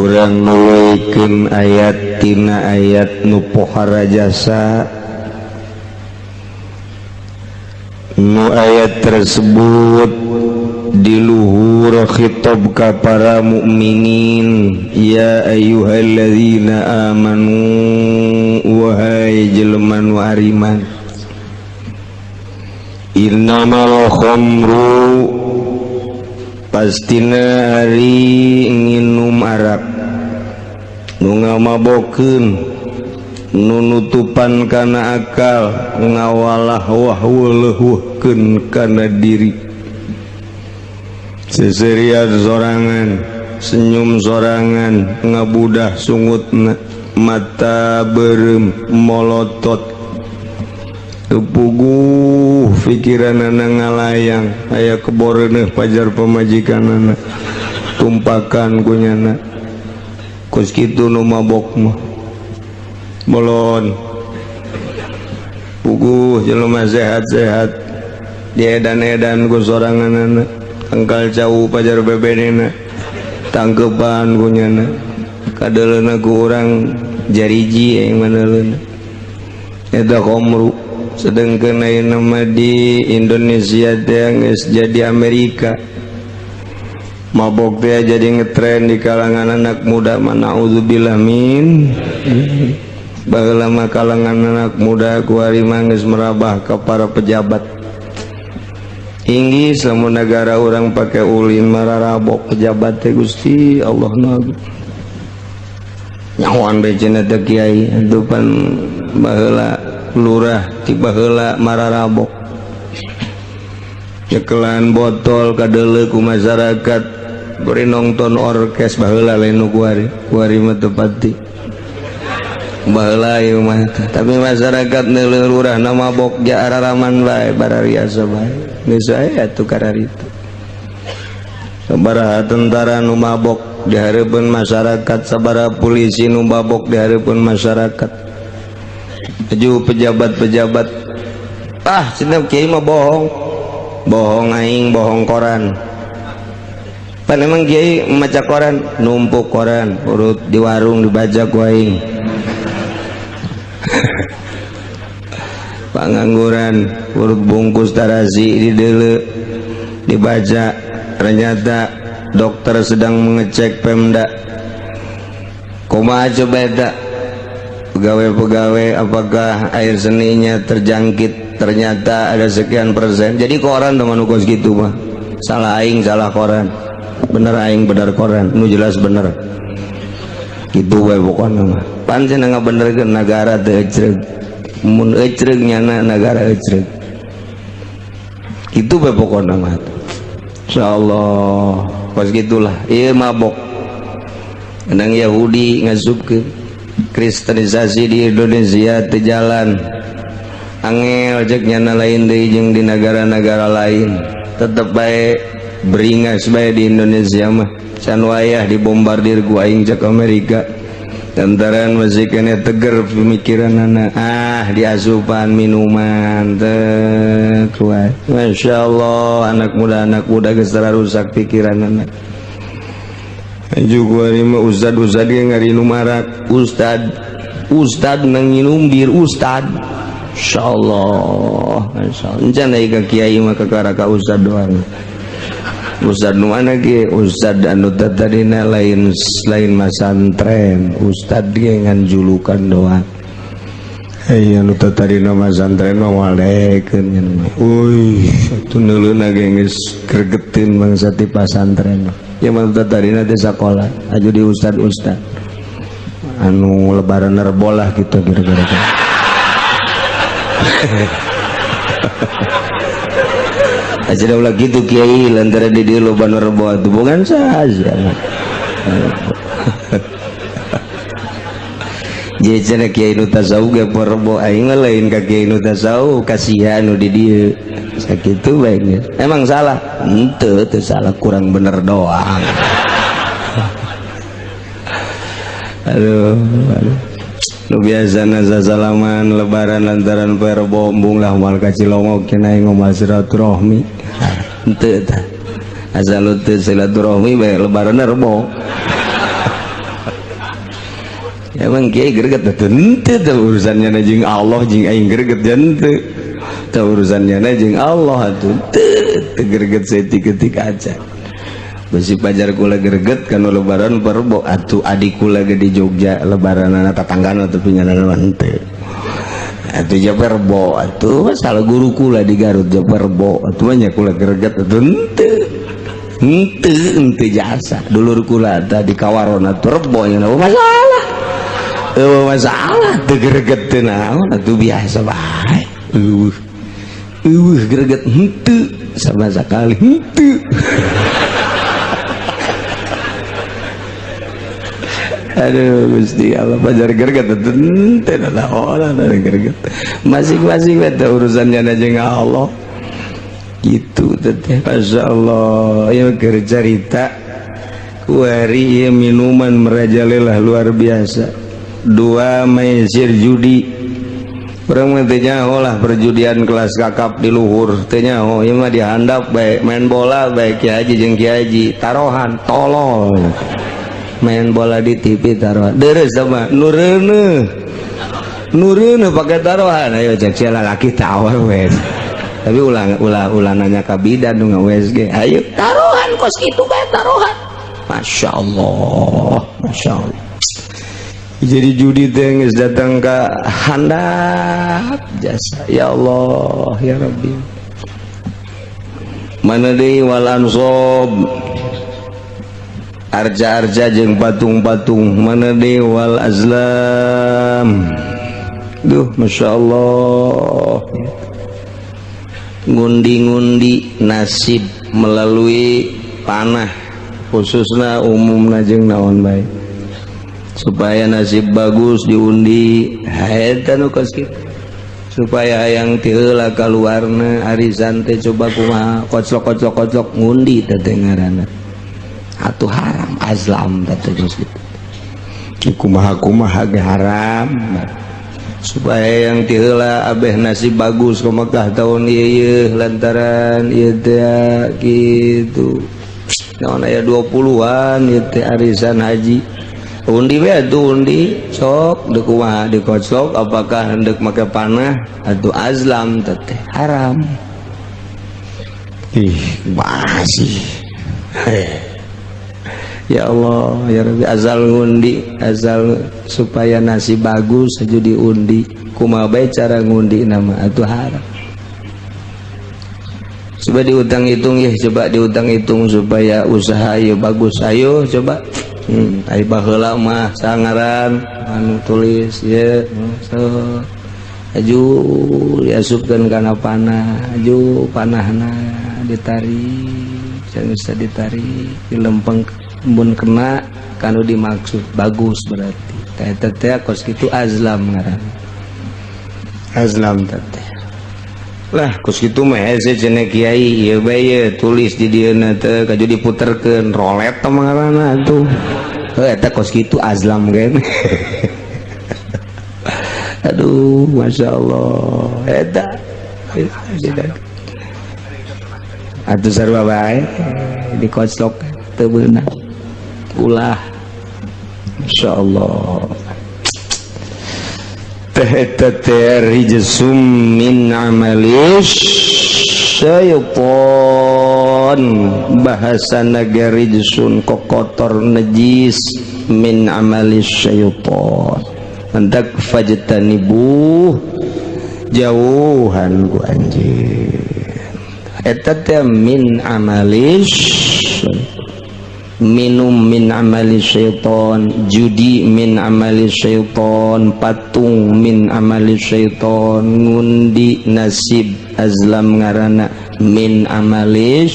urang nuluykeun ayat tina ayat nu pohara jasa nu ayat tersebut di luhur khitab ka para mukminin ya ayyuhalladzina amanu wahai jelema nu ariman innamal khamru pastina hari nginum arak nu ngamabokeun nu nutupan kana akal ngawalah wahweulehuhkeun kana diri seserian sorangan senyum sorangan ngabudah sungutna mata berem molotot tepuguh pikiranana ngalayang aya keboreuneuh pajar pamajikanana tumpakan kunyana kos kitu nu mabok mah molon puguh jelema sehat-sehat diedan-edan ku soranganana angkal jauh pajar bebenena tangkepan kunyana kadeleuna ku urang jariji yang maneleuna eta khamru sedengkeun ayeuna mah di Indonesia teh geus jadi Amerika mabok teh jadi ngetren di kalangan anak muda mana auzubillah min baheula mah kalangan anak muda ku ari mah geus merabah ka para pejabat inggis lamun negara orang pake ulin mararabok pejabat teh Gusti Allah nabi nyahoan becena teh kiai atuh pan baheula lurah ti baheula mararabok nyekelan botol kadeuleuk ku masyarakat beri nongton orkes baheula lain nu kuari mah teu pati baheula ieu mah tapi masyarakat neuleuh lurah na mabok ja araraman bae barariasa bae geus aya atuh kararitu sabaraha tentara nu mabok di hareupeun masyarakat sabaraha polisi nu mabok di hareupeun masyarakat aju pejabat-pejabat cenah kiai mah bohong aing bohong koran pan emang kiai maca koran numpuk koran urut di warung dibaca ku aing pangangguran urut bungkus tarasi di deuleu dibaca ternyata dokter sedang mengecek Pemda kumaha coba eta pegawai-pegawai apakah air seninya terjangkit ternyata ada sekian persen jadi koran teman ukos gitu mah salah aing salah koran bener aing bener koran nu jelas bener gitu we pokona mah pancen ngabenerkeun negara teu ecreug mun ecreug nyana negara ecreug itu we pokona mah insyaallah pas gitulah ieu mabok endang Yahudi ngasupkeun kristenisasi di Indonesia teu jalan angel cek nyana lain deui jeung di negara-negara lain tetep bae beringas bae di Indonesia mah can wayah dibombardir ku aing cek Amerika lantaran masih kena teger pemikiranana diasupan minuman teu kuat masyaallah anak muda geus rusak pikiranana juga mah ustad yang ngari numarak ustad nang nginum bir ustad insyaallah encan aya ka kiai mah kakara ka ustad doang ustad nu mana ge ustad anu tadina lain masantren ustad ge ngan julukan doang aya anu tadina masantren mah walekeun nya mah euy atuh neuleuna ge geus gregetin bangsa ti pasantren yang mantap tadi nanti sekolah aju di ustad anu lebaran nerbolah gitu kira-kira aja dah ulah gitu kiai lantaran di dia lebaran nerbolah itu bukan saja jadi cina kiai nu tasawuf ge perbo aing lain ka kiai nu tasawuf kasihan nu di dieu sakitu baiknya emang salah henteu teu salah kurang bener doang aduh nu biasana sasalaman lebaran lantaran perbo embung lah mal ka Cilongok cenah aing ngomong silaturahmi henteu tah asal teu silaturahmi bae lebaran rebo emang kiai greget teu urusannya na jeung Allah jeung aing greget teu urusannya na jeung Allah atuh teu greget saeutik-eutik aja. Besi pajar kula greget kana lebaran perbo atuh adik kula ge di Jogja lebaranana tatanggana teu pinyanana henteu. Atuh ja perbo atuh masalah guru kula di Garut ja perbo atuh nya kula greget atuh henteu jasa. Dulur kula tah di Kawaron atuh rebo nya masalah. Masalah teu greget teu naon atuh biasa bae. Greget henteu sama sekali henteu. Aduh Gusti Allah pajar greget teu naon greget. Masing-masing eta urusannya na jeung Allah. Gitu teh masyaallah ya keur carita kuari minuman merajalela luar biasa. 2 maisir judi urang teh nyaho lah perjudian kelas kakap di luhur teh nyaho ieu mah dihandap bae main bola bae Kiai Haji jeung Kiai Haji tarohan tolol main bola di TV tarohan deres sama nureuneuh pake tarohan ayo cek sia lalaki tawar we tapi ulah nanya ka bidan nu WSG ayo tarohan kos kitu bae tarohan masyaallah jadi judi teh geus datang ka handap jasa ya Allah ya Rabbi mana deui wal ansob arja-arja jeung patung-patung mana deui wal azlam duh masyaallah ngundi-ngundi nasib melalui panah khususna umumna jeung naon bae supaya nasib bagus diundi eta nu kos kitu supaya hayang ti heula kaluarna arisan teh coba kumaha koclok ngundi teh ngaranna atuh haram azlam teh geus kitu kumaha ge haram supaya yang ti heula abeh nasib bagus ka Mekah tahun ieu lantaran ieu teh kitu naon aya 20-an ieu teh arisan haji undi we atuh undi sok deuk kumaha dikoclok apakah hendak make panah atuh azlam teh haram masih ya Allah ya Rabbi azal ngundi azal supaya nasib bagus aja diundi kumaha bae cara ngundi nama atuh haram coba diutang-hitung ya coba diutang-hitung supaya usaha ayo bagus ayo coba ai baheula mah sangaran anu tulis ye so aju diasupkeun kana panah aju panahna ditarik jangan bisa ditarik dilempeng mun kena kanu dimaksud bagus berarti eta teh kos kitu azlam ngaranna azlam teh lah kos kitu mah hese cenah kiai ieu bae tulis di dieuna teh kaju diputerkeun rolet teh ngaranna atuh eta kos kitu azlam kan aduh masyaallah eta atuh sarua bae dikoclok teu beunang ulah masyaallah teh rijsum min amalis syaitan bahasa nagari rijsun kokotor najis min amalis syaitan hendak fajtanibu jauhan ku anjeun eta teh min amalis minum min amali syaitan judi min amali syaitan patung min amali syaitan ngundi nasib azlam ngarana min amali